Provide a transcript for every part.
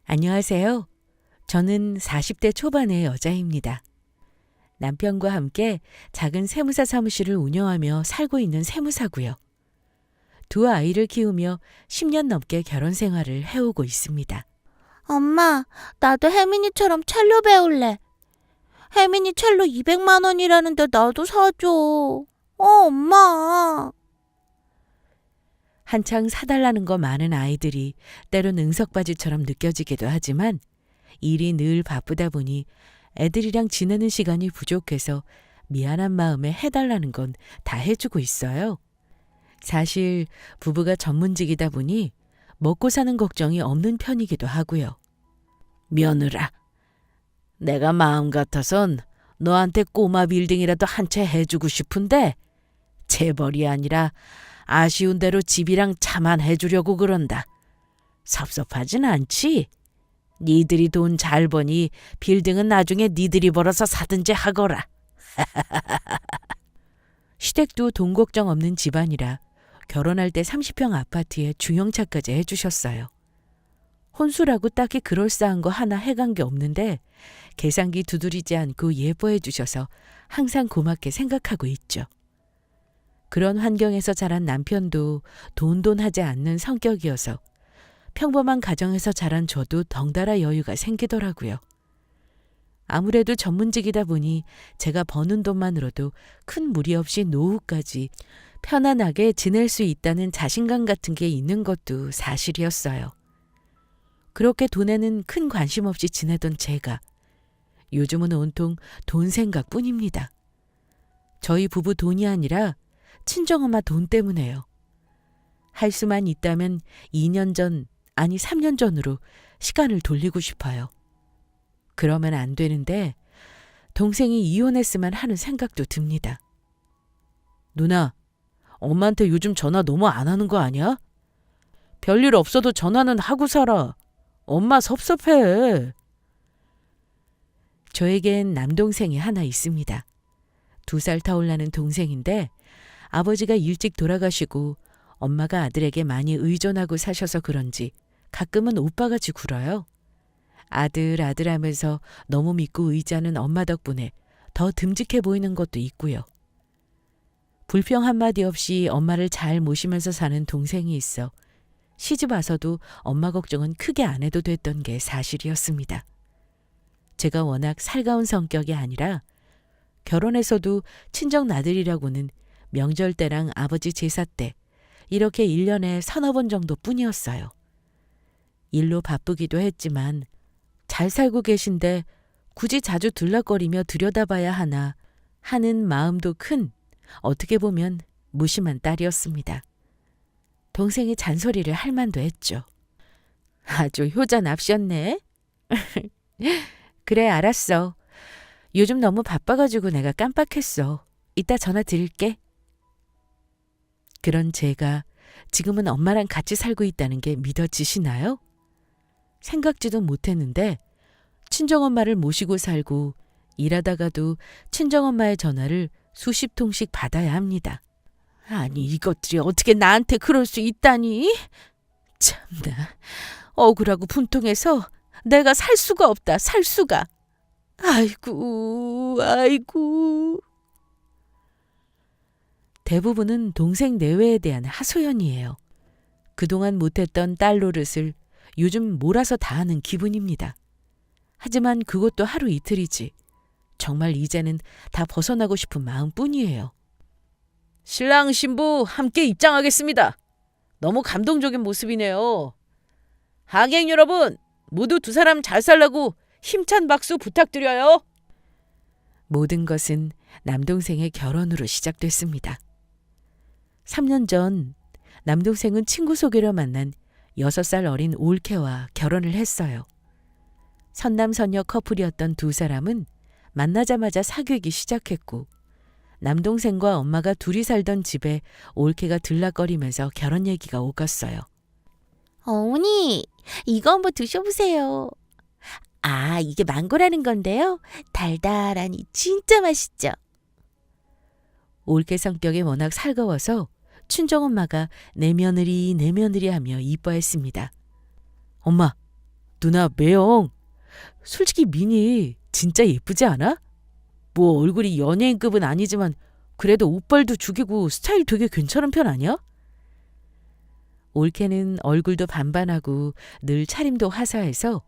안녕하세요. 저는 40대 초반의 여자입니다. 남편과 함께 작은 세무사 사무실을 운영하며 살고 있는 세무사고요. 두 아이를 키우며 10년 넘게 결혼 생활을 해오고 있습니다. 엄마, 나도 혜민이처럼 첼로 배울래. 혜민이 첼로 200만 원이라는데 나도 사줘. 엄마. 한창 사달라는 거 많은 아이들이 때론 응석바지처럼 느껴지기도 하지만 일이 늘 바쁘다 보니 애들이랑 지내는 시간이 부족해서 미안한 마음에 해달라는 건 다 해주고 있어요. 사실 부부가 전문직이다 보니 먹고 사는 걱정이 없는 편이기도 하고요. 며느라, 내가 마음 같아선 너한테 꼬마 빌딩이라도 한 채 해주고 싶은데 재벌이 아니라 아쉬운 대로 집이랑 차만 해주려고 그런다. 섭섭하진 않지? 니들이 돈 잘 버니 빌딩은 나중에 니들이 벌어서 사든지 하거라. 시댁도 돈 걱정 없는 집안이라 결혼할 때 30평 아파트에 중형차까지 해주셨어요. 혼수라고 딱히 그럴싸한 거 하나 해간 게 없는데 계산기 두드리지 않고 예뻐해 주셔서 항상 고맙게 생각하고 있죠. 그런 환경에서 자란 남편도 돈돈하지 않는 성격이어서 평범한 가정에서 자란 저도 덩달아 여유가 생기더라고요. 아무래도 전문직이다 보니 제가 버는 돈만으로도 큰 무리 없이 노후까지 편안하게 지낼 수 있다는 자신감 같은 게 있는 것도 사실이었어요. 그렇게 돈에는 큰 관심 없이 지내던 제가 요즘은 온통 돈 생각뿐입니다. 저희 부부 돈이 아니라 친정엄마 돈 때문에요. 할 수만 있다면 2년 전, 아니 3년 전으로 시간을 돌리고 싶어요. 그러면 안 되는데 동생이 이혼했으면 하는 생각도 듭니다. 누나, 엄마한테 요즘 전화 너무 안 하는 거 아니야? 별일 없어도 전화는 하고 살아. 엄마 섭섭해. 저에겐 남동생이 하나 있습니다. 2살 터울라는 동생인데 아버지가 일찍 돌아가시고 엄마가 아들에게 많이 의존하고 사셔서 그런지 가끔은 오빠같이 굴어요. 아들 하면서 너무 믿고 의지하는 엄마 덕분에 더 듬직해 보이는 것도 있고요. 불평 한마디 없이 엄마를 잘 모시면서 사는 동생이 있어 시집 와서도 엄마 걱정은 크게 안 해도 됐던 게 사실이었습니다. 제가 워낙 살가운 성격이 아니라 결혼해서도 친정 나들이라고는 명절 때랑 아버지 제사 때 이렇게 1년에 서너 번 정도뿐이었어요. 일로 바쁘기도 했지만 잘 살고 계신데 굳이 자주 들락거리며 들여다봐야 하나 하는 마음도 큰 어떻게 보면 무심한 딸이었습니다. 동생이 잔소리를 할 만도 했죠. 아주 효자 납셨네. 그래, 알았어. 요즘 너무 바빠가지고 내가 깜빡했어. 이따 전화 드릴게. 그런 제가 지금은 엄마랑 같이 살고 있다는 게 믿어지시나요? 생각지도 못했는데 친정엄마를 모시고 살고 일하다가도 친정엄마의 전화를 수십 통씩 받아야 합니다. 아니, 이것들이 어떻게 나한테 그럴 수 있다니? 참나, 억울하고 분통해서 내가 살 수가 없다, 살 수가. 아이고. 대부분은 동생 내외에 대한 하소연이에요. 그동안 못했던 딸 노릇을 요즘 몰아서 다 하는 기분입니다. 하지만 그것도 하루 이틀이지. 정말 이제는 다 벗어나고 싶은 마음뿐이에요. 신랑 신부 함께 입장하겠습니다. 너무 감동적인 모습이네요. 하객 여러분, 모두 두 사람 잘 살라고 힘찬 박수 부탁드려요. 모든 것은 남동생의 결혼으로 시작됐습니다. 3년 전 남동생은 친구 소개로 만난 6살 어린 올케와 결혼을 했어요. 선남선녀 커플이었던 두 사람은 만나자마자 사귀기 시작했고 남동생과 엄마가 둘이 살던 집에 올케가 들락거리면서 결혼 얘기가 오갔어요. 어머니, 이거 한번 드셔보세요. 아, 이게 망고라는 건데요. 달달하니 진짜 맛있죠. 올케 성격이 워낙 살가워서 친정엄마가 내 며느리 하며 이뻐했습니다. 엄마, 누나 매영, 솔직히 미니 진짜 예쁘지 않아? 뭐 얼굴이 연예인급은 아니지만 그래도 옷빨도 죽이고 스타일 되게 괜찮은 편 아니야? 올케는 얼굴도 반반하고 늘 차림도 화사해서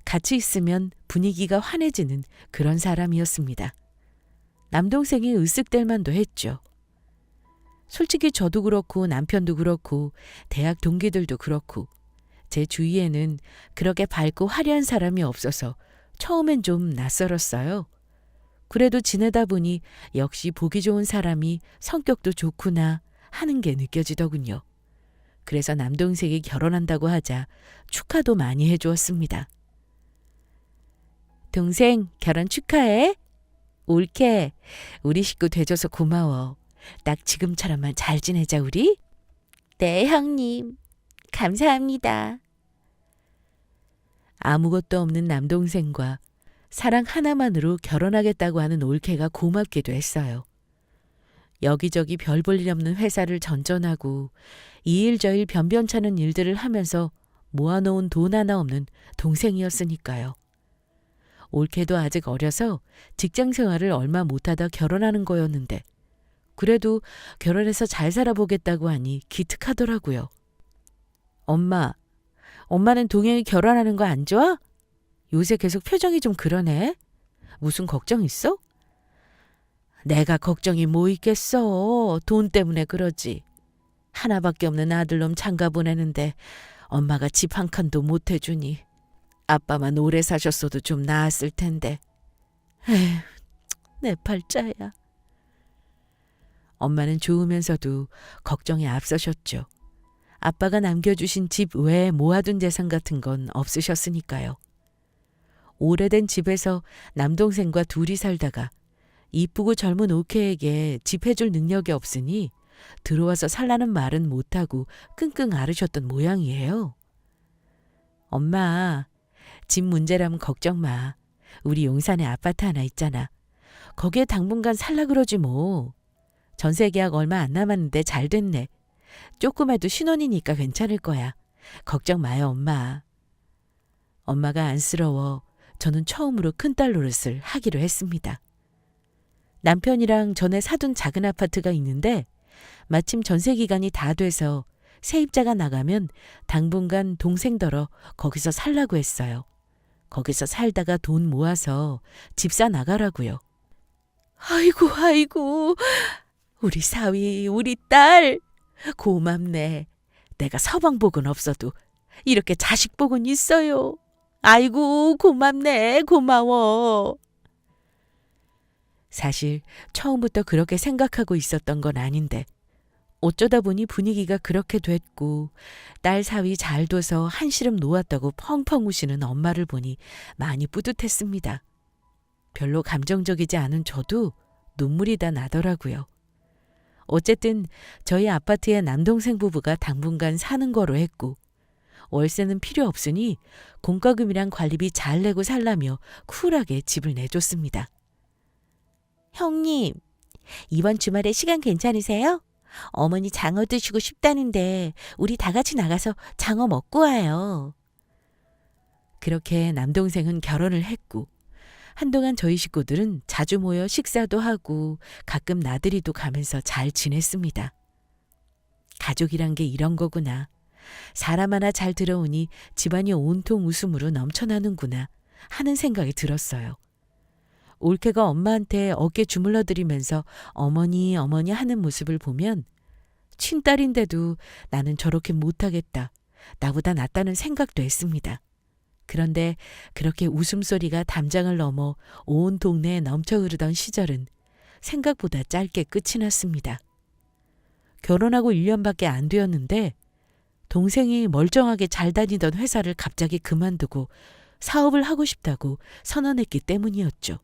같이 있으면 분위기가 환해지는 그런 사람이었습니다. 남동생이 으쓱댈 만도 했죠. 솔직히 저도 그렇고 남편도 그렇고 대학 동기들도 그렇고 제 주위에는 그렇게 밝고 화려한 사람이 없어서 처음엔 좀 낯설었어요. 그래도 지내다 보니 역시 보기 좋은 사람이 성격도 좋구나 하는 게 느껴지더군요. 그래서 남동생이 결혼한다고 하자 축하도 많이 해주었습니다. 동생 결혼 축하해. 올케 우리 식구 돼줘서 고마워. 딱 지금처럼만 잘 지내자 우리. 네, 형님. 감사합니다. 아무것도 없는 남동생과 사랑 하나만으로 결혼하겠다고 하는 올케가 고맙기도 했어요. 여기저기 별 볼 일 없는 회사를 전전하고 이 일 저 일 변변찮은 일들을 하면서 모아놓은 돈 하나 없는 동생이었으니까요. 올케도 아직 어려서 직장 생활을 얼마 못하다 결혼하는 거였는데 그래도 결혼해서 잘 살아보겠다고 하니 기특하더라고요. 엄마는 동행이 결혼하는 거 안 좋아? 요새 계속 표정이 좀 그러네. 무슨 걱정 있어? 내가 걱정이 뭐 있겠어. 돈 때문에 그러지. 하나밖에 없는 아들놈 장가 보내는데 엄마가 집 한 칸도 못 해주니 아빠만 오래 사셨어도 좀 나았을 텐데. 에휴, 내 팔자야. 엄마는 좋으면서도 걱정이 앞서셨죠. 아빠가 남겨주신 집 외에 모아둔 재산 같은 건 없으셨으니까요. 오래된 집에서 남동생과 둘이 살다가 이쁘고 젊은 오케에게 집 해줄 능력이 없으니 들어와서 살라는 말은 못하고 끙끙 앓으셨던 모양이에요. 엄마, 집 문제라면 걱정 마. 우리 용산에 아파트 하나 있잖아. 거기에 당분간 살라 그러지 뭐. 전세 계약 얼마 안 남았는데 잘 됐네. 조금해도 신혼이니까 괜찮을 거야. 걱정 마요, 엄마. 엄마가 안쓰러워 저는 처음으로 큰딸 노릇을 하기로 했습니다. 남편이랑 전에 사둔 작은 아파트가 있는데 마침 전세 기간이 다 돼서 세입자가 나가면 당분간 동생더러 거기서 살라고 했어요. 거기서 살다가 돈 모아서 집사 나가라고요. 아이고, 우리 사위, 우리 딸. 고맙네. 내가 서방복은 없어도 이렇게 자식복은 있어요. 아이고, 고맙네, 고마워. 사실 처음부터 그렇게 생각하고 있었던 건 아닌데 어쩌다 보니 분위기가 그렇게 됐고 딸 사위 잘 둬서 한시름 놓았다고 펑펑 우시는 엄마를 보니 많이 뿌듯했습니다. 별로 감정적이지 않은 저도 눈물이 다 나더라고요. 어쨌든 저희 아파트에 남동생 부부가 당분간 사는 거로 했고 월세는 필요 없으니 공과금이랑 관리비 잘 내고 살라며 쿨하게 집을 내줬습니다. 형님, 이번 주말에 시간 괜찮으세요? 어머니 장어 드시고 싶다는데 우리 다 같이 나가서 장어 먹고 와요. 그렇게 남동생은 결혼을 했고 한동안 저희 식구들은 자주 모여 식사도 하고 가끔 나들이도 가면서 잘 지냈습니다. 가족이란 게 이런 거구나. 사람 하나 잘 들어오니 집안이 온통 웃음으로 넘쳐나는구나 하는 생각이 들었어요. 올케가 엄마한테 어깨 주물러드리면서 어머니 하는 모습을 보면 친딸인데도 나는 저렇게 못하겠다. 나보다 낫다는 생각도 했습니다. 그런데 그렇게 웃음소리가 담장을 넘어 온 동네에 넘쳐 흐르던 시절은 생각보다 짧게 끝이 났습니다. 결혼하고 1년밖에 안 되었는데 동생이 멀쩡하게 잘 다니던 회사를 갑자기 그만두고 사업을 하고 싶다고 선언했기 때문이었죠.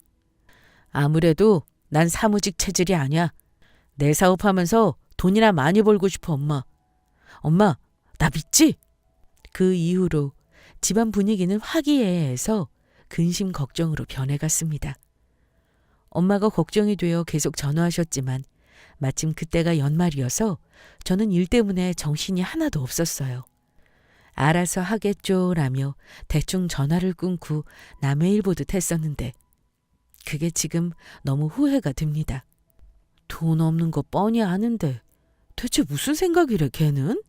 아무래도 난 사무직 체질이 아니야. 내 사업하면서 돈이나 많이 벌고 싶어, 엄마. 엄마, 나 믿지? 그 이후로 집안 분위기는 화기애애해서 근심 걱정으로 변해갔습니다. 엄마가 걱정이 되어 계속 전화하셨지만 마침 그때가 연말이어서 저는 일 때문에 정신이 하나도 없었어요. 알아서 하겠죠라며 대충 전화를 끊고 남의 일 보듯 했었는데 그게 지금 너무 후회가 됩니다. 돈 없는 거 뻔히 아는데 대체 무슨 생각이래 걔는?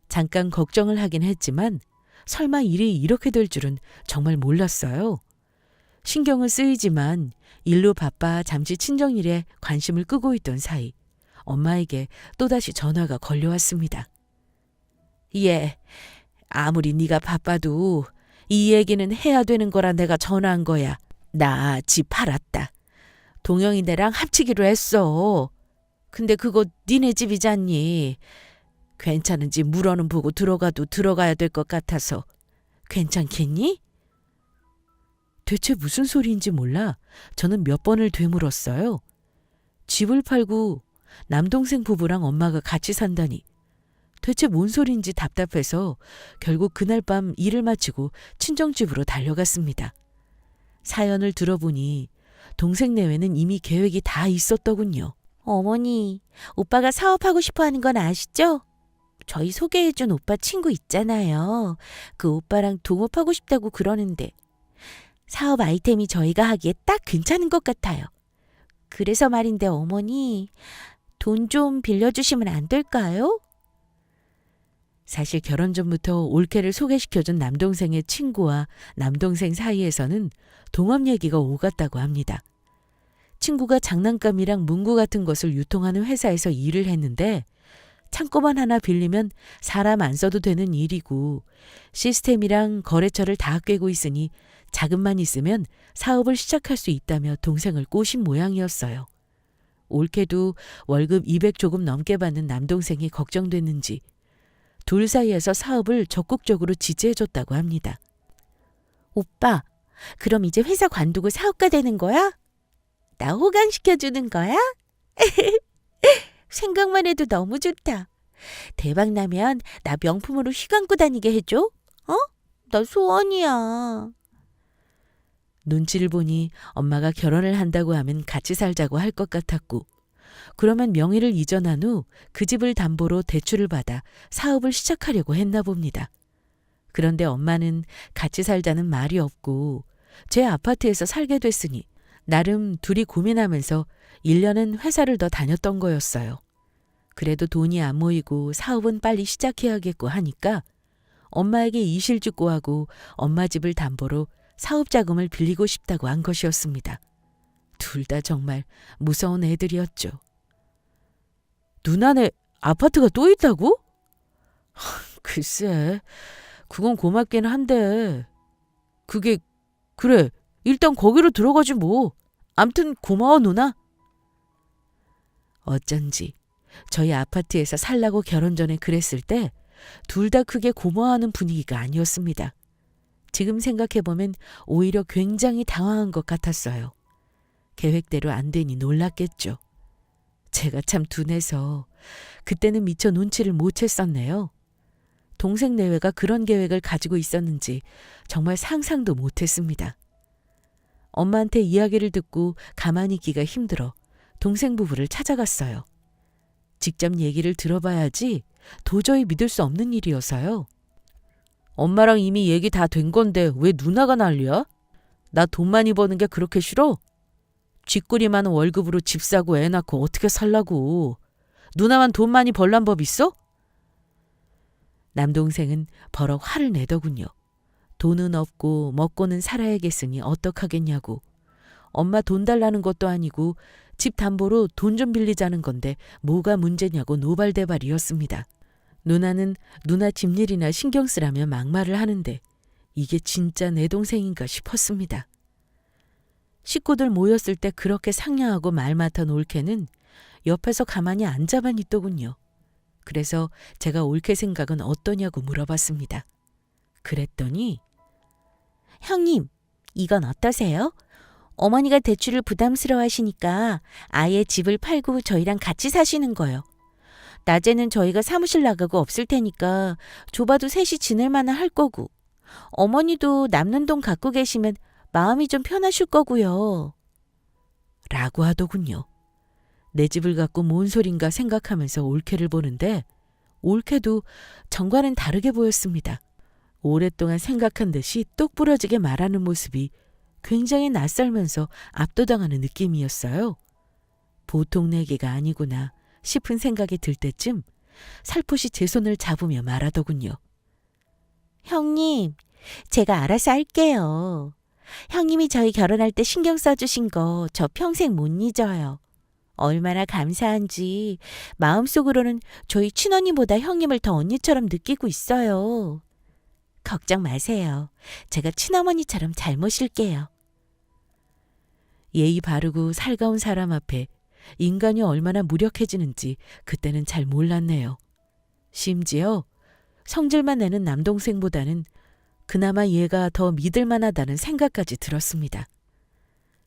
잠깐 걱정을 하긴 했지만 설마 일이 이렇게 될 줄은 정말 몰랐어요. 신경은 쓰이지만 일로 바빠 잠시 친정일에 관심을 끄고 있던 사이 엄마에게 또다시 전화가 걸려왔습니다. 예, 아무리 네가 바빠도 이 얘기는 해야 되는 거라 내가 전화한 거야. 나 집 팔았다. 동영이네랑 합치기로 했어. 근데 그거 니네 집이잖니. 괜찮은지 물어는 보고 들어가도 들어가야 될 것 같아서. 괜찮겠니? 대체 무슨 소리인지 몰라 저는 몇 번을 되물었어요. 집을 팔고 남동생 부부랑 엄마가 같이 산다니. 대체 뭔 소리인지 답답해서 결국 그날 밤 일을 마치고 친정집으로 달려갔습니다. 사연을 들어보니 동생 내외는 이미 계획이 다 있었더군요. 어머니, 오빠가 사업하고 싶어 하는 건 아시죠? 저희 소개해준 오빠 친구 있잖아요. 그 오빠랑 동업하고 싶다고 그러는데 사업 아이템이 저희가 하기에 딱 괜찮은 것 같아요. 그래서 말인데 어머니, 돈 좀 빌려주시면 안 될까요? 사실 결혼 전부터 올케를 소개시켜준 남동생의 친구와 남동생 사이에서는 동업 얘기가 오갔다고 합니다. 친구가 장난감이랑 문구 같은 것을 유통하는 회사에서 일을 했는데 창고만 하나 빌리면 사람 안 써도 되는 일이고 시스템이랑 거래처를 다 꿰고 있으니 자금만 있으면 사업을 시작할 수 있다며 동생을 꼬신 모양이었어요. 올케도 월급 200 조금 넘게 받는 남동생이 걱정됐는지 둘 사이에서 사업을 적극적으로 지지해줬다고 합니다. 오빠, 그럼 이제 회사 관두고 사업가 되는 거야? 나 호강시켜주는 거야? 생각만 해도 너무 좋다. 대박 나면 나 명품으로 휘감고 다니게 해줘. 어? 나 소원이야. 눈치를 보니 엄마가 결혼을 한다고 하면 같이 살자고 할 것 같았고 그러면 명의를 이전한 후 그 집을 담보로 대출을 받아 사업을 시작하려고 했나 봅니다. 그런데 엄마는 같이 살자는 말이 없고 제 아파트에서 살게 됐으니 나름 둘이 고민하면서 1년은 회사를 더 다녔던 거였어요. 그래도 돈이 안 모이고 사업은 빨리 시작해야겠고 하니까 엄마에게 이실직 구하고 엄마 집을 담보로 사업 자금을 빌리고 싶다고 한 것이었습니다. 둘 다 정말 무서운 애들이었죠. 누나네 아파트가 또 있다고? 글쎄, 그건 고맙긴 한데 그래, 일단 거기로 들어가지 뭐. 암튼 고마워 누나. 어쩐지 저희 아파트에서 살라고 결혼 전에 그랬을 때 둘 다 크게 고마워하는 분위기가 아니었습니다. 지금 생각해보면 오히려 굉장히 당황한 것 같았어요. 계획대로 안 되니 놀랐겠죠. 제가 참 둔해서 그때는 미처 눈치를 못 챘었네요. 동생 내외가 그런 계획을 가지고 있었는지 정말 상상도 못했습니다. 엄마한테 이야기를 듣고 가만히 있기가 힘들어 동생 부부를 찾아갔어요. 직접 얘기를 들어봐야지 도저히 믿을 수 없는 일이어서요. 엄마랑 이미 얘기 다 된 건데 왜 누나가 난리야? 나 돈 많이 버는 게 그렇게 싫어? 쥐꼬리 많은 월급으로 집 사고 애 낳고 어떻게 살라고. 누나만 돈 많이 벌란 법 있어? 남동생은 버럭 화를 내더군요. 돈은 없고 먹고는 살아야겠으니 어떡하겠냐고. 엄마 돈 달라는 것도 아니고 집 담보로 돈 좀 빌리자는 건데 뭐가 문제냐고 노발대발이었습니다. 누나는 누나 집일이나 신경 쓰라며 막말을 하는데 이게 진짜 내 동생인가 싶었습니다. 식구들 모였을 때 그렇게 상냥하고 말 맡은 올케는 옆에서 가만히 앉아만 있더군요. 그래서 제가 올케 생각은 어떠냐고 물어봤습니다. 그랬더니 형님, 이건 어떠세요? 어머니가 대출을 부담스러워하시니까 아예 집을 팔고 저희랑 같이 사시는 거요. 낮에는 저희가 사무실 나가고 없을 테니까 좁아도 셋이 지낼 만은 할 거고 어머니도 남는 돈 갖고 계시면 마음이 좀 편하실 거고요. 라고 하더군요. 내 집을 갖고 뭔 소린가 생각하면서 올케를 보는데 올케도 전과는 다르게 보였습니다. 오랫동안 생각한 듯이 똑부러지게 말하는 모습이 굉장히 낯설면서 압도당하는 느낌이었어요. 보통 내기가 아니구나 싶은 생각이 들 때쯤 살포시 제 손을 잡으며 말하더군요. 형님, 제가 알아서 할게요. 형님이 저희 결혼할 때 신경 써주신 거 저 평생 못 잊어요. 얼마나 감사한지 마음속으로는 저희 친언니보다 형님을 더 언니처럼 느끼고 있어요. 걱정 마세요. 제가 친어머니처럼 잘 모실게요. 예의 바르고 살가운 사람 앞에 인간이 얼마나 무력해지는지 그때는 잘 몰랐네요. 심지어 성질만 내는 남동생보다는 그나마 얘가 더 믿을 만하다는 생각까지 들었습니다.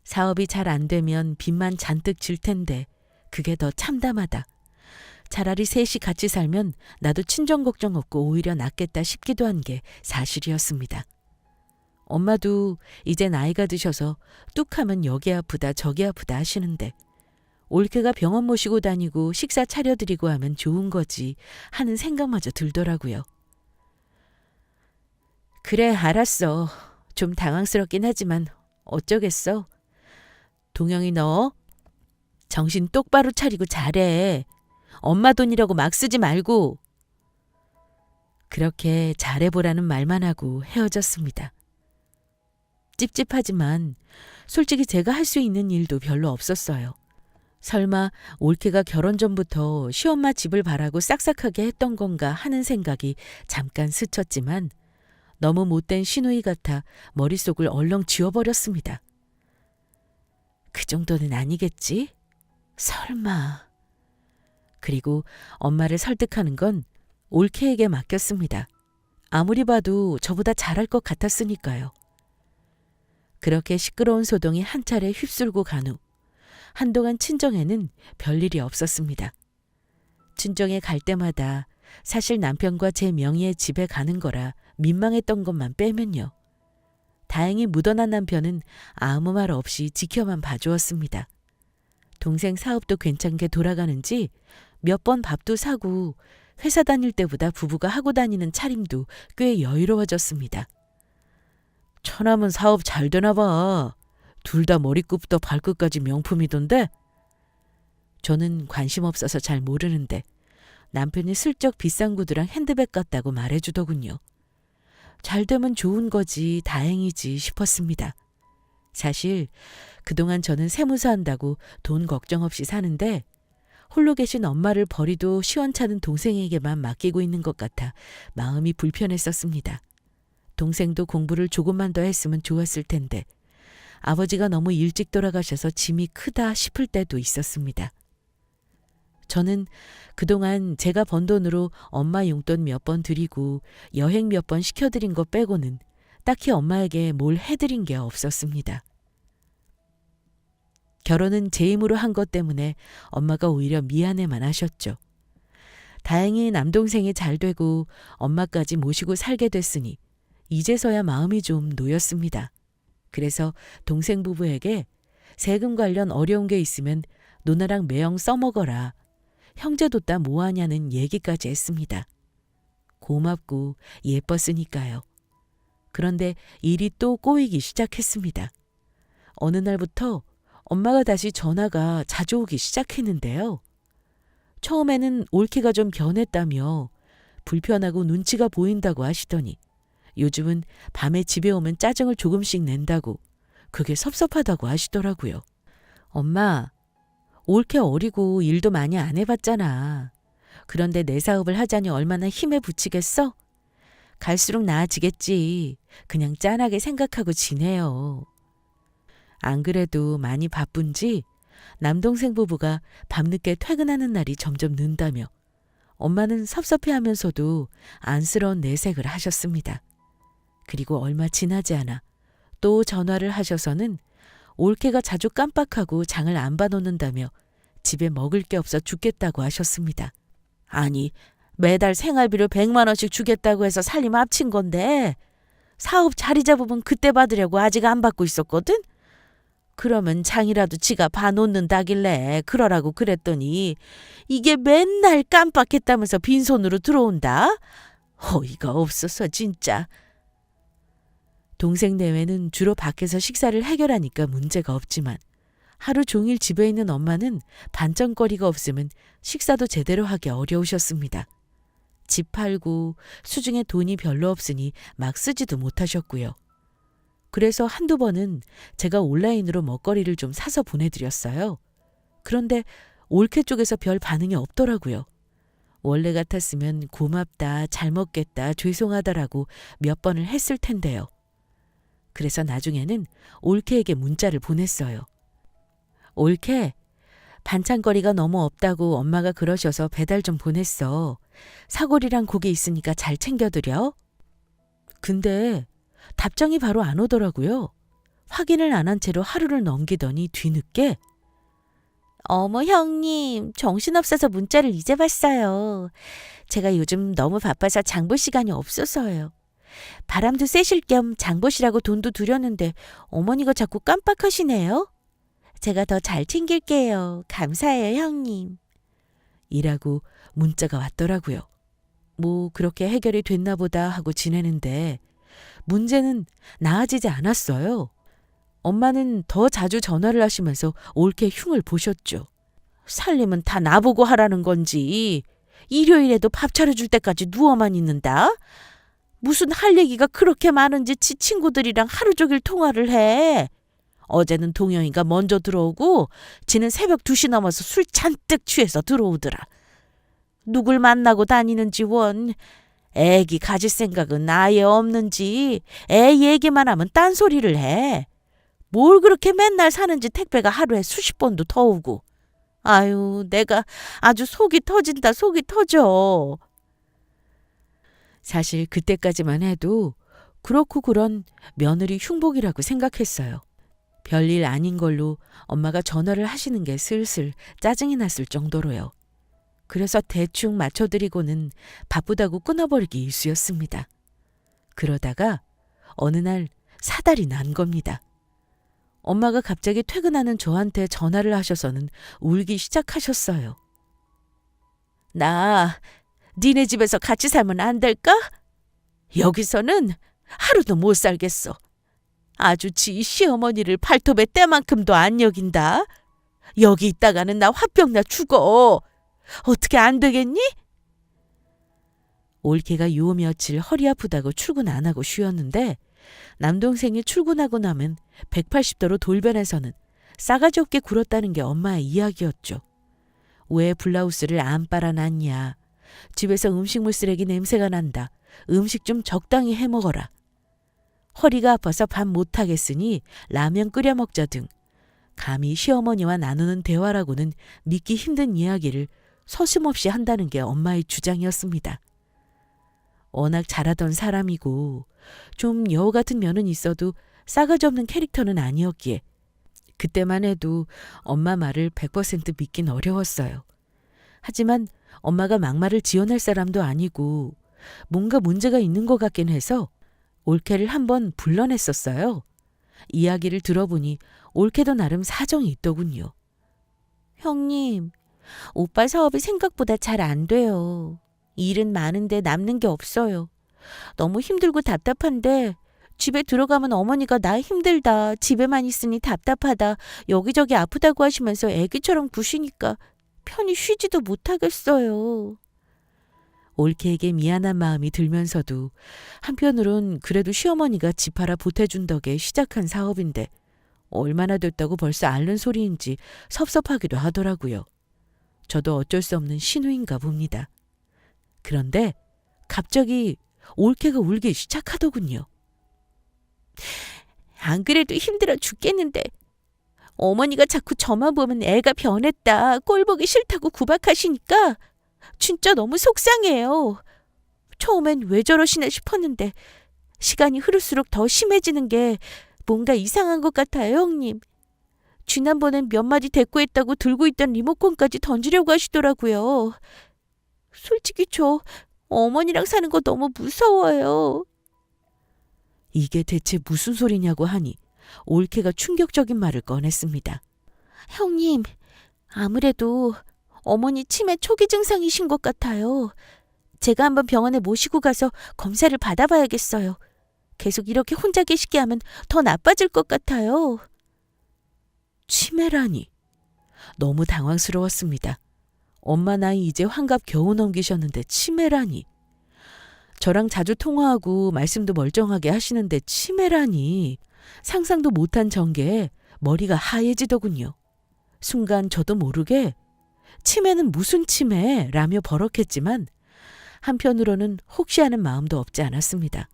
사업이 잘 안 되면 빚만 잔뜩 질 텐데 그게 더 참담하다. 차라리 셋이 같이 살면 나도 친정 걱정 없고 오히려 낫겠다 싶기도 한 게 사실이었습니다. 엄마도 이제 나이가 드셔서 뚝하면 여기 아프다 저기 아프다 하시는데 올케가 병원 모시고 다니고 식사 차려드리고 하면 좋은 거지 하는 생각마저 들더라고요. 그래 알았어. 좀 당황스럽긴 하지만 어쩌겠어. 동영이 너 정신 똑바로 차리고 잘해. 엄마 돈이라고 막 쓰지 말고. 그렇게 잘해보라는 말만 하고 헤어졌습니다. 찝찝하지만 솔직히 제가 할 수 있는 일도 별로 없었어요. 설마 올케가 결혼 전부터 시엄마 집을 바라고 싹싹하게 했던 건가 하는 생각이 잠깐 스쳤지만 너무 못된 시누이 같아 머릿속을 얼렁 지워버렸습니다. 그 정도는 아니겠지? 설마. 그리고 엄마를 설득하는 건 올케에게 맡겼습니다. 아무리 봐도 저보다 잘할 것 같았으니까요. 그렇게 시끄러운 소동이 한 차례 휩쓸고 간 후 한동안 친정에는 별일이 없었습니다. 친정에 갈 때마다 사실 남편과 제 명의의 집에 가는 거라 민망했던 것만 빼면요. 다행히 묻어난 남편은 아무 말 없이 지켜만 봐주었습니다. 동생 사업도 괜찮게 돌아가는지 몇 번 밥도 사고 회사 다닐 때보다 부부가 하고 다니는 차림도 꽤 여유로워졌습니다. 처남은 사업 잘 되나 봐. 둘 다 머리끝부터 발끝까지 명품이던데? 저는 관심 없어서 잘 모르는데 남편이 슬쩍 비싼 구두랑 핸드백 같다고 말해주더군요. 잘 되면 좋은 거지 다행이지 싶었습니다. 사실 그동안 저는 세무사 한다고 돈 걱정 없이 사는데 홀로 계신 엄마를 버리도 시원찮은 동생에게만 맡기고 있는 것 같아 마음이 불편했었습니다. 동생도 공부를 조금만 더 했으면 좋았을 텐데 아버지가 너무 일찍 돌아가셔서 짐이 크다 싶을 때도 있었습니다. 저는 그동안 제가 번 돈으로 엄마 용돈 몇 번 드리고 여행 몇 번 시켜드린 거 빼고는 딱히 엄마에게 뭘 해드린 게 없었습니다. 결혼은 제 힘으로 한 것 때문에 엄마가 오히려 미안해만 하셨죠. 다행히 남동생이 잘 되고 엄마까지 모시고 살게 됐으니 이제서야 마음이 좀 놓였습니다. 그래서 동생 부부에게 세금 관련 어려운 게 있으면 누나랑 매형 써먹어라. 형제도따 뭐하냐는 얘기까지 했습니다. 고맙고 예뻤으니까요. 그런데 일이 또 꼬이기 시작했습니다. 어느 날부터 엄마가 다시 전화가 자주 오기 시작했는데요. 처음에는 올케가 좀 변했다며 불편하고 눈치가 보인다고 하시더니 요즘은 밤에 집에 오면 짜증을 조금씩 낸다고 그게 섭섭하다고 하시더라고요. 엄마, 올케 어리고 일도 많이 안 해봤잖아. 그런데 내 사업을 하자니 얼마나 힘에 부치겠어? 갈수록 나아지겠지. 그냥 짠하게 생각하고 지내요. 안 그래도 많이 바쁜지 남동생 부부가 밤늦게 퇴근하는 날이 점점 는다며 엄마는 섭섭해하면서도 안쓰러운 내색을 하셨습니다. 그리고 얼마 지나지 않아 또 전화를 하셔서는 올케가 자주 깜빡하고 장을 안 봐놓는다며 집에 먹을 게 없어 죽겠다고 하셨습니다. 아니, 매달 생활비를 100만 원씩 주겠다고 해서 살림 합친 건데 사업 자리 잡으면 그때 받으려고 아직 안 받고 있었거든? 그러면 장이라도 지가 봐놓는다길래 그러라고 그랬더니 이게 맨날 깜빡했다면서 빈손으로 들어온다? 어이가 없어서 진짜. 동생 내외는 주로 밖에서 식사를 해결하니까 문제가 없지만 하루 종일 집에 있는 엄마는 반전거리가 없으면 식사도 제대로 하기 어려우셨습니다. 집 팔고 수중에 돈이 별로 없으니 막 쓰지도 못하셨고요. 그래서 한두 번은 제가 온라인으로 먹거리를 좀 사서 보내드렸어요. 그런데 올케 쪽에서 별 반응이 없더라고요. 원래 같았으면 고맙다, 잘 먹겠다, 죄송하다라고 몇 번을 했을 텐데요. 그래서 나중에는 올케에게 문자를 보냈어요. 올케, 반찬거리가 너무 없다고 엄마가 그러셔서 배달 좀 보냈어. 사골이랑 고기 있으니까 잘 챙겨드려. 근데 답장이 바로 안 오더라고요. 확인을 안 한 채로 하루를 넘기더니 뒤늦게 어머, 형님, 정신없어서 문자를 이제 봤어요. 제가 요즘 너무 바빠서 장 볼 시간이 없어서요. 바람도 쐬실 겸 장 보시라고 돈도 드렸는데 어머니가 자꾸 깜빡하시네요. 제가 더 잘 챙길게요. 감사해요, 형님. 이라고 문자가 왔더라고요. 뭐 그렇게 해결이 됐나 보다 하고 지내는데 문제는 나아지지 않았어요. 엄마는 더 자주 전화를 하시면서 올케 흉을 보셨죠. 살림은 다 나보고 하라는 건지 일요일에도 밥 차려줄 때까지 누워만 있는다. 무슨 할 얘기가 그렇게 많은지 지 친구들이랑 하루 종일 통화를 해. 어제는 동영이가 먼저 들어오고 지는 새벽 2시 넘어서 술 잔뜩 취해서 들어오더라. 누굴 만나고 다니는지 원. 애기 가질 생각은 아예 없는지 애 얘기만 하면 딴소리를 해. 뭘 그렇게 맨날 사는지 택배가 하루에 수십 번도 더 오고. 아유, 내가 아주 속이 터진다, 속이 터져. 사실 그때까지만 해도 그렇고 그런 며느리 흉복이라고 생각했어요. 별일 아닌 걸로 엄마가 전화를 하시는 게 슬슬 짜증이 났을 정도로요. 그래서 대충 맞춰드리고는 바쁘다고 끊어버리기 일쑤였습니다. 그러다가 어느 날 사달이 난 겁니다. 엄마가 갑자기 퇴근하는 저한테 전화를 하셔서는 울기 시작하셨어요. 나 니네 집에서 같이 살면 안 될까? 여기서는 하루도 못 살겠어. 아주 지 시어머니를 발톱에 때만큼도 안 여긴다. 여기 있다가는 나 화병나 죽어. 어떻게 안 되겠니? 올케가 요 며칠 허리 아프다고 출근 안 하고 쉬었는데 남동생이 출근하고 나면 180도로 돌변해서는 싸가지 없게 굴었다는 게 엄마의 이야기였죠. 왜 블라우스를 안 빨아놨냐. 집에서 음식물 쓰레기 냄새가 난다. 음식 좀 적당히 해먹어라. 허리가 아파서 밥 못하겠으니 라면 끓여 먹자 등 감히 시어머니와 나누는 대화라고는 믿기 힘든 이야기를 서슴없이 한다는 게 엄마의 주장이었습니다. 워낙 잘하던 사람이고 좀 여우 같은 면은 있어도 싸가지 없는 캐릭터는 아니었기에 그때만 해도 엄마 말을 100% 믿긴 어려웠어요. 하지만 엄마가 막말을 지어낼 사람도 아니고 뭔가 문제가 있는 것 같긴 해서 올케를 한번 불러냈었어요. 이야기를 들어보니 올케도 나름 사정이 있더군요. 형님, 오빠 사업이 생각보다 잘 안 돼요. 일은 많은데 남는 게 없어요. 너무 힘들고 답답한데 집에 들어가면 어머니가 나 힘들다, 집에만 있으니 답답하다, 여기저기 아프다고 하시면서 애기처럼 구시니까 편히 쉬지도 못하겠어요. 올케에게 미안한 마음이 들면서도 한편으론 그래도 시어머니가 집 팔아 보태준 덕에 시작한 사업인데 얼마나 됐다고 벌써 앓는 소리인지 섭섭하기도 하더라고요. 저도 어쩔 수 없는 신우인가 봅니다. 그런데 갑자기 올케가 울기 시작하더군요. 안 그래도 힘들어 죽겠는데 어머니가 자꾸 저만 보면 애가 변했다, 꼴 보기 싫다고 구박하시니까 진짜 너무 속상해요. 처음엔 왜 저러시나 싶었는데 시간이 흐를수록 더 심해지는 게 뭔가 이상한 것 같아요, 형님. 지난번엔 몇 마디 대꾸했다고 들고 있던 리모컨까지 던지려고 하시더라고요. 솔직히 저 어머니랑 사는 거 너무 무서워요. 이게 대체 무슨 소리냐고 하니 올케가 충격적인 말을 꺼냈습니다. 형님, 아무래도 어머니 치매 초기 증상이신 것 같아요. 제가 한번 병원에 모시고 가서 검사를 받아봐야겠어요. 계속 이렇게 혼자 계시게 하면 더 나빠질 것 같아요. 치매라니. 너무 당황스러웠습니다. 엄마 나이 이제 환갑 겨우 넘기셨는데 치매라니. 저랑 자주 통화하고 말씀도 멀쩡하게 하시는데 치매라니. 상상도 못한 전개에 머리가 하얘지더군요. 순간 저도 모르게 치매는 무슨 치매라며 버럭했지만 한편으로는 혹시 하는 마음도 없지 않았습니다.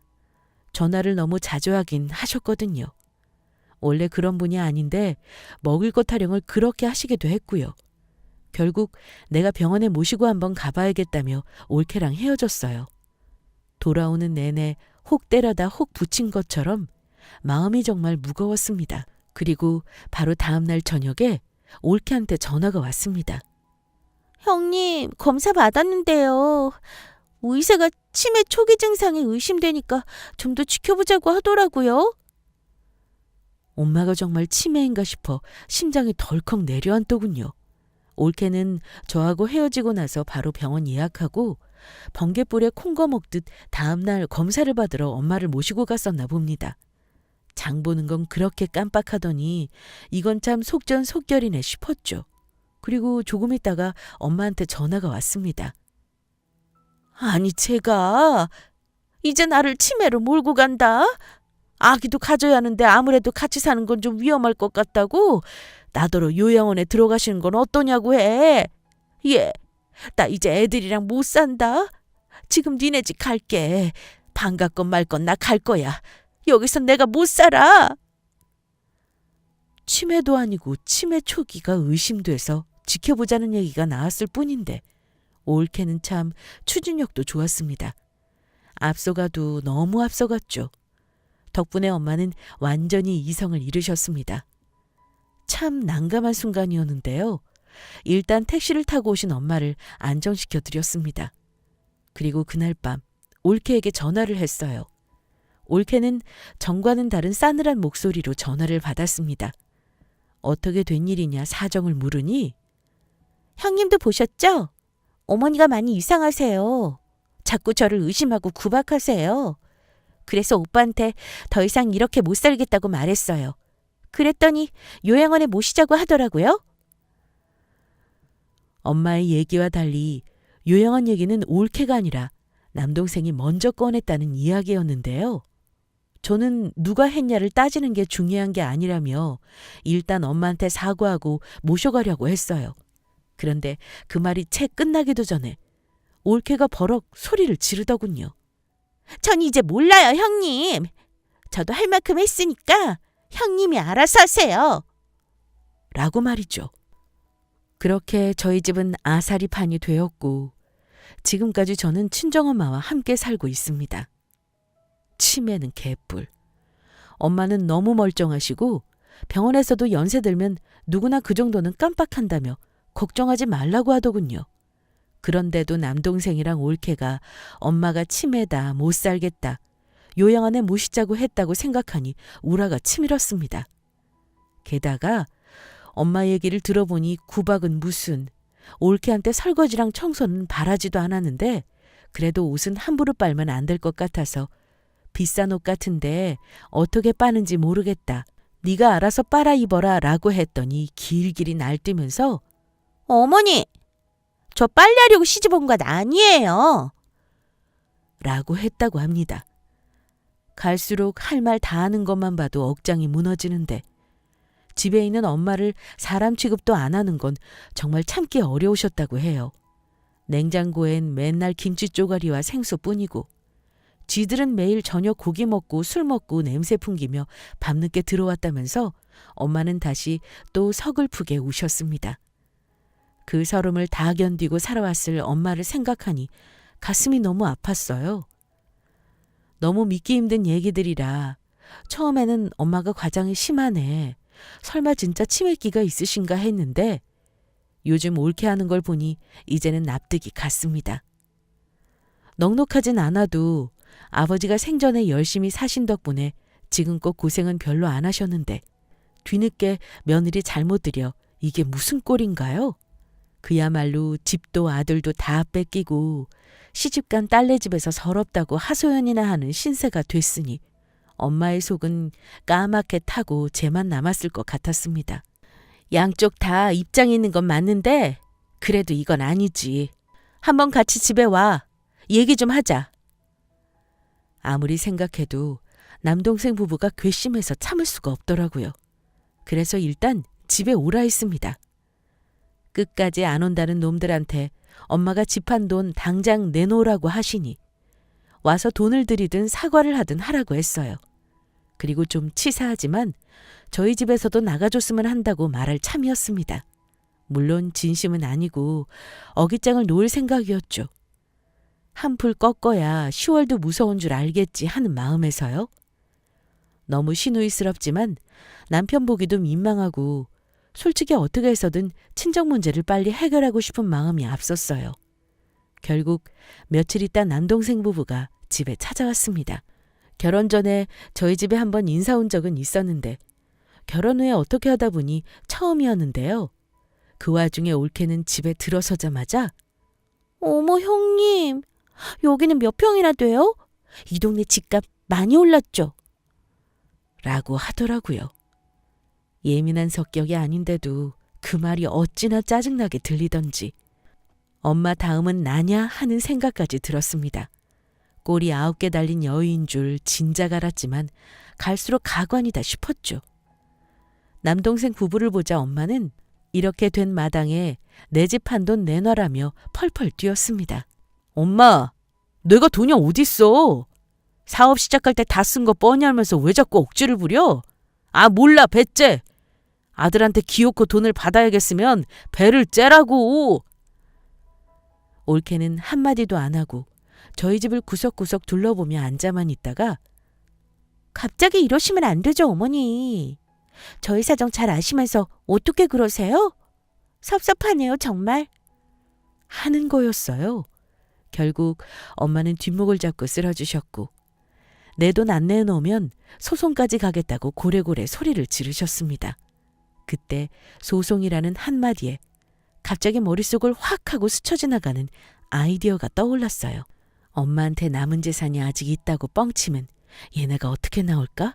전화를 너무 자주 하긴 하셨거든요. 원래 그런 분이 아닌데 먹을 것 타령을 그렇게 하시기도 했고요. 결국 내가 병원에 모시고 한번 가봐야겠다며 올케랑 헤어졌어요. 돌아오는 내내 혹 때려다 혹 붙인 것처럼 마음이 정말 무거웠습니다. 그리고 바로 다음 날 저녁에 올케한테 전화가 왔습니다. 형님, 검사 받았는데요. 의사가 치매 초기 증상이 의심되니까 좀 더 지켜보자고 하더라고요. 엄마가 정말 치매인가 싶어 심장이 덜컥 내려앉더군요. 올케는 저하고 헤어지고 나서 바로 병원 예약하고 번갯불에 콩거 먹듯 다음날 검사를 받으러 엄마를 모시고 갔었나 봅니다. 장 보는 건 그렇게 깜빡하더니 이건 참 속전속결이네 싶었죠. 그리고 조금 있다가 엄마한테 전화가 왔습니다. 아니, 제가 이제 나를 치매로 몰고 간다? 아기도 가져야 하는데 아무래도 같이 사는 건 좀 위험할 것 같다고 나더러 요양원에 들어가시는 건 어떠냐고 해. 예, 나 이제 애들이랑 못 산다. 지금 니네 집 갈게. 반갑건 말건 나 갈 거야. 여기서 내가 못 살아. 치매도 아니고 치매 초기가 의심돼서 지켜보자는 얘기가 나왔을 뿐인데 올케는 참 추진력도 좋았습니다. 앞서가도 너무 앞서갔죠. 덕분에 엄마는 완전히 이성을 잃으셨습니다. 참 난감한 순간이었는데요. 일단 택시를 타고 오신 엄마를 안정시켜 드렸습니다. 그리고 그날 밤 올케에게 전화를 했어요. 올케는 전과는 다른 싸늘한 목소리로 전화를 받았습니다. 어떻게 된 일이냐 사정을 물으니 형님도 보셨죠? 어머니가 많이 이상하세요. 자꾸 저를 의심하고 구박하세요. 그래서 오빠한테 더 이상 이렇게 못 살겠다고 말했어요. 그랬더니 요양원에 모시자고 하더라고요. 엄마의 얘기와 달리 요양원 얘기는 올케가 아니라 남동생이 먼저 꺼냈다는 이야기였는데요. 저는 누가 했냐를 따지는 게 중요한 게 아니라며 일단 엄마한테 사과하고 모셔가려고 했어요. 그런데 그 말이 채 끝나기도 전에 올케가 버럭 소리를 지르더군요. 전 이제 몰라요, 형님. 저도 할 만큼 했으니까 형님이 알아서 하세요. 라고 말이죠. 그렇게 저희 집은 아사리판이 되었고 지금까지 저는 친정엄마와 함께 살고 있습니다. 치매는 개뿔. 엄마는 너무 멀쩡하시고 병원에서도 연세 들면 누구나 그 정도는 깜빡한다며 걱정하지 말라고 하더군요. 그런데도 남동생이랑 올케가 엄마가 치매다 못 살겠다 요양원에 모시자고 했다고 생각하니 우라가 치밀었습니다. 게다가 엄마 얘기를 들어보니 구박은 무슨 올케한테 설거지랑 청소는 바라지도 않았는데 그래도 옷은 함부로 빨면 안 될 것 같아서 비싼 옷 같은데 어떻게 빠는지 모르겠다. 네가 알아서 빨아 입어라 라고 했더니 길길이 날뛰면서 어머니, 저 빨래하려고 시집 온 건 아니에요. 라고 했다고 합니다. 갈수록 할 말 다 하는 것만 봐도 억장이 무너지는데 집에 있는 엄마를 사람 취급도 안 하는 건 정말 참기 어려우셨다고 해요. 냉장고엔 맨날 김치 쪼가리와 생수뿐이고 쥐들은 매일 저녁 고기 먹고 술 먹고 냄새 풍기며 밤늦게 들어왔다면서 엄마는 다시 또 서글프게 우셨습니다. 그 서름을 다 견디고 살아왔을 엄마를 생각하니 가슴이 너무 아팠어요. 너무 믿기 힘든 얘기들이라 처음에는 엄마가 과장이 심하네. 설마 진짜 치매기가 있으신가 했는데 요즘 옳게 하는 걸 보니 이제는 납득이 갔습니다. 넉넉하진 않아도 아버지가 생전에 열심히 사신 덕분에 지금껏 고생은 별로 안 하셨는데 뒤늦게 며느리 잘못 들여 이게 무슨 꼴인가요? 그야말로 집도 아들도 다 뺏기고 시집간 딸네 집에서 서럽다고 하소연이나 하는 신세가 됐으니 엄마의 속은 까맣게 타고 쟤만 남았을 것 같았습니다. 양쪽 다 입장이 있는 건 맞는데 그래도 이건 아니지. 한번 같이 집에 와. 얘기 좀 하자. 아무리 생각해도 남동생 부부가 괘씸해서 참을 수가 없더라고요. 그래서 일단 집에 오라 했습니다. 끝까지 안 온다는 놈들한테 엄마가 집 한 돈 당장 내놓으라고 하시니 와서 돈을 들이든 사과를 하든 하라고 했어요. 그리고 좀 치사하지만 저희 집에서도 나가줬으면 한다고 말할 참이었습니다. 물론 진심은 아니고 어깃장을 놓을 생각이었죠. 한풀 꺾어야 10월도 무서운 줄 알겠지 하는 마음에서요. 너무 시누이스럽지만 남편 보기도 민망하고 솔직히 어떻게 해서든 친정 문제를 빨리 해결하고 싶은 마음이 앞섰어요. 결국 며칠 있다 남동생 부부가 집에 찾아왔습니다. 결혼 전에 저희 집에 한번 인사 온 적은 있었는데 결혼 후에 어떻게 하다 보니 처음이었는데요. 그 와중에 올케는 집에 들어서자마자 어머, 형님. 여기는 몇 평이나 돼요? 이 동네 집값 많이 올랐죠? 라고 하더라고요. 예민한 성격이 아닌데도 그 말이 어찌나 짜증나게 들리던지 엄마 다음은 나냐 하는 생각까지 들었습니다. 꼬리 9개 달린 여의인 줄 진작 알았지만 갈수록 가관이다 싶었죠. 남동생 부부를 보자 엄마는 이렇게 된 마당에 내 집 한 돈 내놔라며 펄펄 뛰었습니다. 엄마, 내가 돈이 어딨어? 사업 시작할 때 다 쓴 거 뻔히 알면서 왜 자꾸 억지를 부려? 아, 몰라, 배째. 아들한테 기어코 돈을 받아야겠으면 배를 째라고. 올케는 한마디도 안 하고 저희 집을 구석구석 둘러보며 앉아만 있다가 갑자기 이러시면 안 되죠, 어머니. 저희 사정 잘 아시면서 어떻게 그러세요? 섭섭하네요, 정말. 하는 거였어요. 결국 엄마는 뒷목을 잡고 쓰러지셨고 내 돈 안 내놓으면 소송까지 가겠다고 고래고래 소리를 지르셨습니다. 그때 소송이라는 한마디에 갑자기 머릿속을 확 하고 스쳐 지나가는 아이디어가 떠올랐어요. 엄마한테 남은 재산이 아직 있다고 뻥치면 얘네가 어떻게 나올까?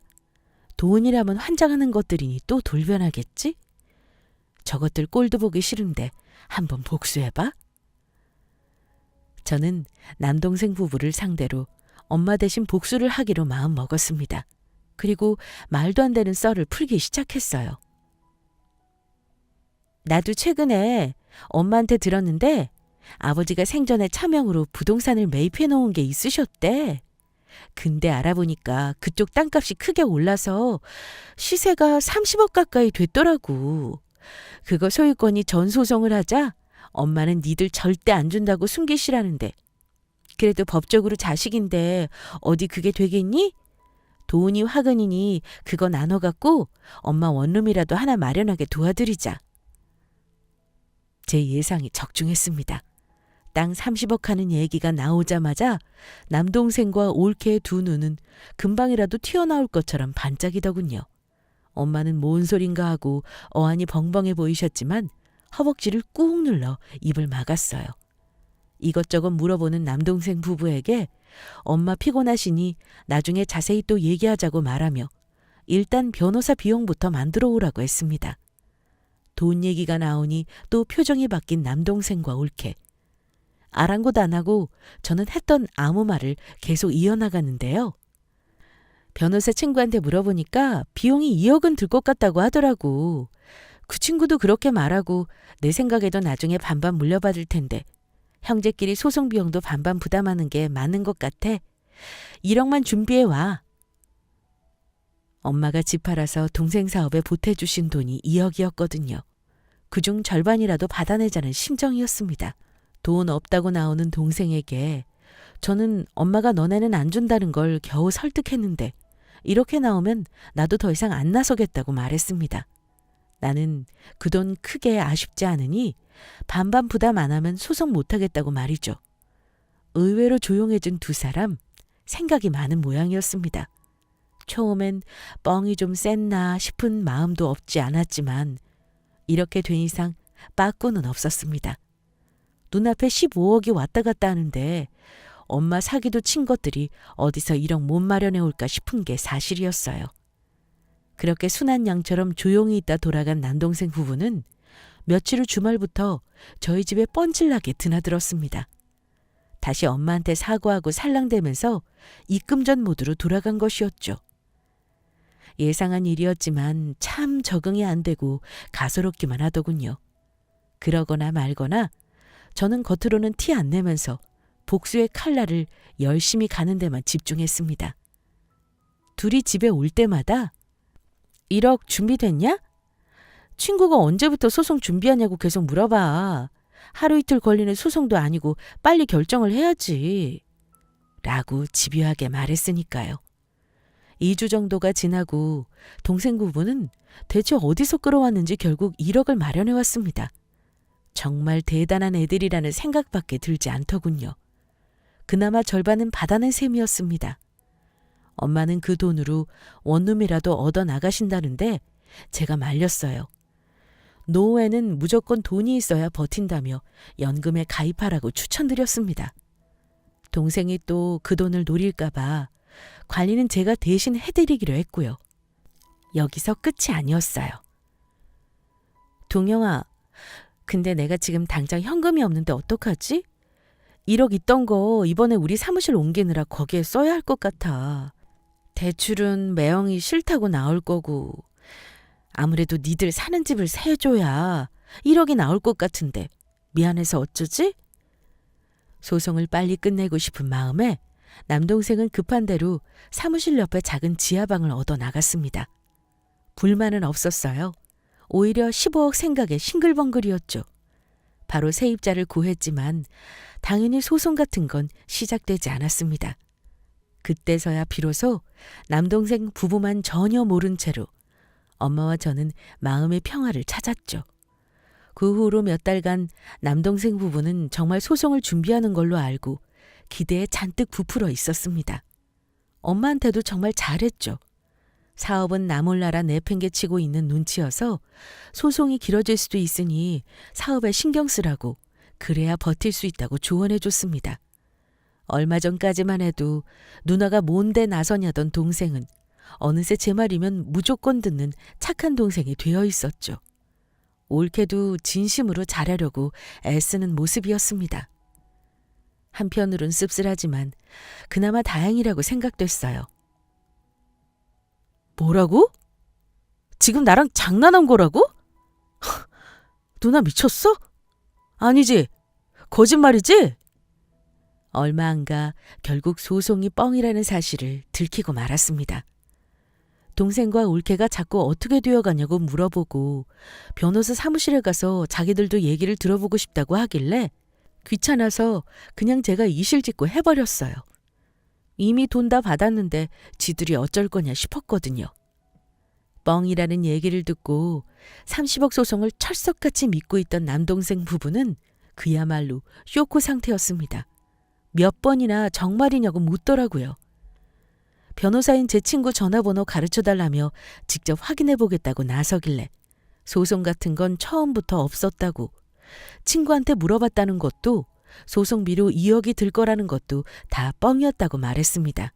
돈이라면 환장하는 것들이니 또 돌변하겠지? 저것들 꼴도 보기 싫은데 한번 복수해봐. 저는 남동생 부부를 상대로 엄마 대신 복수를 하기로 마음 먹었습니다. 그리고 말도 안 되는 썰을 풀기 시작했어요. 나도 최근에 엄마한테 들었는데 아버지가 생전에 차명으로 부동산을 매입해 놓은 게 있으셨대. 근데 알아보니까 그쪽 땅값이 크게 올라서 시세가 30억 가까이 됐더라고. 그거 소유권이 전 소송을 하자 엄마는 니들 절대 안 준다고 숨기시라는데 그래도 법적으로 자식인데 어디 그게 되겠니? 돈이 화근이니 그거 나눠갖고 엄마 원룸이라도 하나 마련하게 도와드리자. 제 예상이 적중했습니다. 땅 30억 하는 얘기가 나오자마자 남동생과 올케의 두 눈은 금방이라도 튀어나올 것처럼 반짝이더군요. 엄마는 뭔 소린가 하고 어안이 벙벙해 보이셨지만 허벅지를 꾹 눌러 입을 막았어요. 이것저것 물어보는 남동생 부부에게 엄마 피곤하시니 나중에 자세히 또 얘기하자고 말하며 일단 변호사 비용부터 만들어 오라고 했습니다. 돈 얘기가 나오니 또 표정이 바뀐 남동생과 올케. 아랑곳 안 하고 저는 했던 아무 말을 계속 이어나가는데요. 변호사 친구한테 물어보니까 비용이 2억은 들 것 같다고 하더라고. 그 친구도 그렇게 말하고 내 생각에도 나중에 반반 물려받을 텐데 형제끼리 소송 비용도 반반 부담하는 게 맞는 것 같아. 1억만 준비해와. 엄마가 집 팔아서 동생 사업에 보태주신 돈이 2억이었거든요. 그중 절반이라도 받아내자는 심정이었습니다. 돈 없다고 나오는 동생에게 저는 엄마가 너네는 안 준다는 걸 겨우 설득했는데 이렇게 나오면 나도 더 이상 안 나서겠다고 말했습니다. 나는 그 돈 크게 아쉽지 않으니 반반 부담 안 하면 소송 못하겠다고 말이죠. 의외로 조용해진 두 사람, 생각이 많은 모양이었습니다. 처음엔 뻥이 좀 셌나 싶은 마음도 없지 않았지만 이렇게 된 이상 빠꾸는 없었습니다. 눈앞에 15억이 왔다 갔다 하는데 엄마 사기도 친 것들이 어디서 1억 못 마련해 올까 싶은 게 사실이었어요. 그렇게 순한 양처럼 조용히 있다 돌아간 남동생 부부는 며칠 후 주말부터 저희 집에 뻔질나게 드나들었습니다. 다시 엄마한테 사과하고 살랑대면서 입금전 모드로 돌아간 것이었죠. 예상한 일이었지만 참 적응이 안 되고 가소롭기만 하더군요. 그러거나 말거나 저는 겉으로는 티 안 내면서 복수의 칼날을 열심히 가는 데만 집중했습니다. 둘이 집에 올 때마다 1억 준비됐냐? 친구가 언제부터 소송 준비하냐고 계속 물어봐. 하루 이틀 걸리는 소송도 아니고 빨리 결정을 해야지. 라고 집요하게 말했으니까요. 2주 정도가 지나고 동생 부부는 대체 어디서 끌어왔는지 결국 1억을 마련해 왔습니다. 정말 대단한 애들이라는 생각밖에 들지 않더군요. 그나마 절반은 받아낸 셈이었습니다. 엄마는 그 돈으로 원룸이라도 얻어 나가신다는데 제가 말렸어요. 노후에는 무조건 돈이 있어야 버틴다며 연금에 가입하라고 추천드렸습니다. 동생이 또 그 돈을 노릴까봐 관리는 제가 대신 해드리기로 했고요. 여기서 끝이 아니었어요. 동영아, 근데 내가 지금 당장 현금이 없는데 어떡하지? 1억 있던 거 이번에 우리 사무실 옮기느라 거기에 써야 할 것 같아. 대출은 매형이 싫다고 나올 거고 아무래도 니들 사는 집을 세줘야 1억이 나올 것 같은데 미안해서 어쩌지? 소송을 빨리 끝내고 싶은 마음에 남동생은 급한 대로 사무실 옆에 작은 지하방을 얻어 나갔습니다. 불만은 없었어요. 오히려 15억 생각에 싱글벙글이었죠. 바로 세입자를 구했지만 당연히 소송 같은 건 시작되지 않았습니다. 그때서야 비로소 남동생 부부만 전혀 모른 채로 엄마와 저는 마음의 평화를 찾았죠. 그 후로 몇 달간 남동생 부부는 정말 소송을 준비하는 걸로 알고 기대에 잔뜩 부풀어 있었습니다. 엄마한테도 정말 잘했죠. 사업은 나 몰라라 내팽개치고 있는 눈치여서 소송이 길어질 수도 있으니 사업에 신경 쓰라고 그래야 버틸 수 있다고 조언해 줬습니다. 얼마 전까지만 해도 누나가 뭔데 나서냐던 동생은 어느새 제 말이면 무조건 듣는 착한 동생이 되어 있었죠. 옳게도 진심으로 잘하려고 애쓰는 모습이었습니다. 한편으론 씁쓸하지만 그나마 다행이라고 생각됐어요. 뭐라고? 지금 나랑 장난한 거라고? 누나 미쳤어? 아니지. 거짓말이지? 얼마 안 가 결국 소송이 뻥이라는 사실을 들키고 말았습니다. 동생과 올케가 자꾸 어떻게 되어가냐고 물어보고 변호사 사무실에 가서 자기들도 얘기를 들어보고 싶다고 하길래 귀찮아서 그냥 제가 이실직고 해버렸어요. 이미 돈 다 받았는데 지들이 어쩔 거냐 싶었거든요. 뻥이라는 얘기를 듣고 30억 소송을 철석같이 믿고 있던 남동생 부부는 그야말로 쇼크 상태였습니다. 몇 번이나 정말이냐고 묻더라고요. 변호사인 제 친구 전화번호 가르쳐달라며 직접 확인해보겠다고 나서길래 소송 같은 건 처음부터 없었다고, 친구한테 물어봤다는 것도 소송비로 2억이 들 거라는 것도 다 뻥이었다고 말했습니다.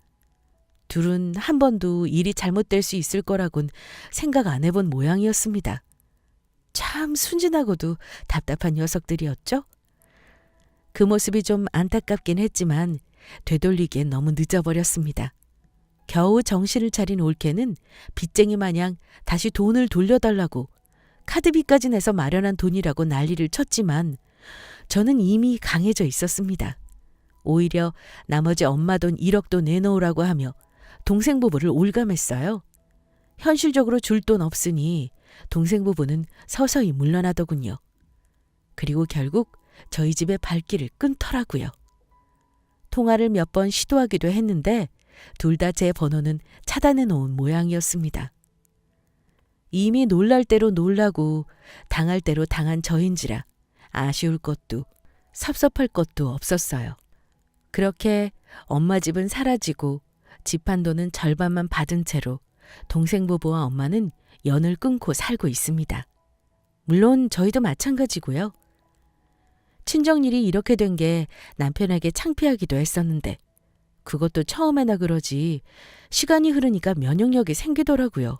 둘은 한 번도 일이 잘못될 수 있을 거라곤 생각 안 해본 모양이었습니다. 참 순진하고도 답답한 녀석들이었죠? 그 모습이 좀 안타깝긴 했지만 되돌리기엔 너무 늦어버렸습니다. 겨우 정신을 차린 올케는 빚쟁이 마냥 다시 돈을 돌려달라고 카드비까지 내서 마련한 돈이라고 난리를 쳤지만 저는 이미 강해져 있었습니다. 오히려 나머지 엄마 돈 1억도 내놓으라고 하며 동생 부부를 올감했어요. 현실적으로 줄 돈 없으니 동생 부부는 서서히 물러나더군요. 그리고 결국 저희 집의 발길을 끊더라고요. 통화를 몇 번 시도하기도 했는데 둘 다 제 번호는 차단해 놓은 모양이었습니다. 이미 놀랄 대로 놀라고 당할 대로 당한 저인지라 아쉬울 것도 섭섭할 것도 없었어요. 그렇게 엄마 집은 사라지고 집 한도는 절반만 받은 채로 동생 부부와 엄마는 연을 끊고 살고 있습니다. 물론 저희도 마찬가지고요. 친정일이 이렇게 된 게 남편에게 창피하기도 했었는데 그것도 처음에나 그러지 시간이 흐르니까 면역력이 생기더라고요.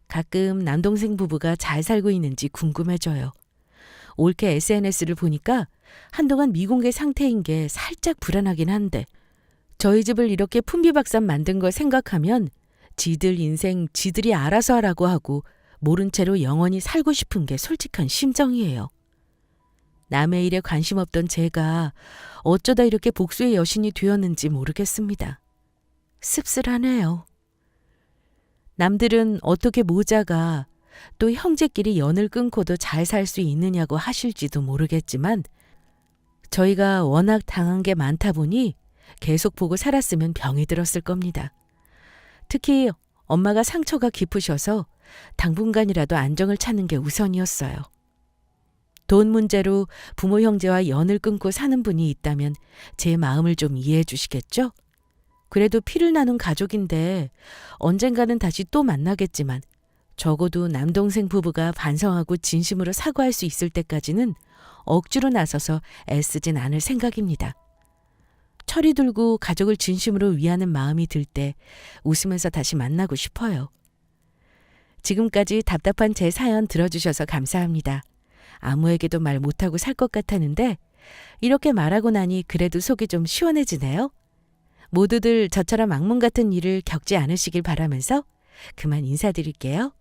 가끔 남동생 부부가 잘 살고 있는지 궁금해져요. 올케 SNS를 보니까 한동안 미공개 상태인 게 살짝 불안하긴 한데 저희 집을 이렇게 풍비박산 만든 걸 생각하면 지들 인생 지들이 알아서 하라고 하고 모른 채로 영원히 살고 싶은 게 솔직한 심정이에요. 남의 일에 관심 없던 제가 어쩌다 이렇게 복수의 여신이 되었는지 모르겠습니다. 씁쓸하네요. 남들은 어떻게 모자가 또 형제끼리 연을 끊고도 잘 살 수 있느냐고 하실지도 모르겠지만 저희가 워낙 당한 게 많다 보니 계속 보고 살았으면 병이 들었을 겁니다. 특히 엄마가 상처가 깊으셔서 당분간이라도 안정을 찾는 게 우선이었어요. 돈 문제로 부모 형제와 연을 끊고 사는 분이 있다면 제 마음을 좀 이해해 주시겠죠? 그래도 피를 나눈 가족인데 언젠가는 다시 또 만나겠지만 적어도 남동생 부부가 반성하고 진심으로 사과할 수 있을 때까지는 억지로 나서서 애쓰진 않을 생각입니다. 철이 들고 가족을 진심으로 위하는 마음이 들 때 웃으면서 다시 만나고 싶어요. 지금까지 답답한 제 사연 들어주셔서 감사합니다. 아무에게도 말 못하고 살 것 같았는데 이렇게 말하고 나니 그래도 속이 좀 시원해지네요. 모두들 저처럼 악몽 같은 일을 겪지 않으시길 바라면서 그만 인사드릴게요.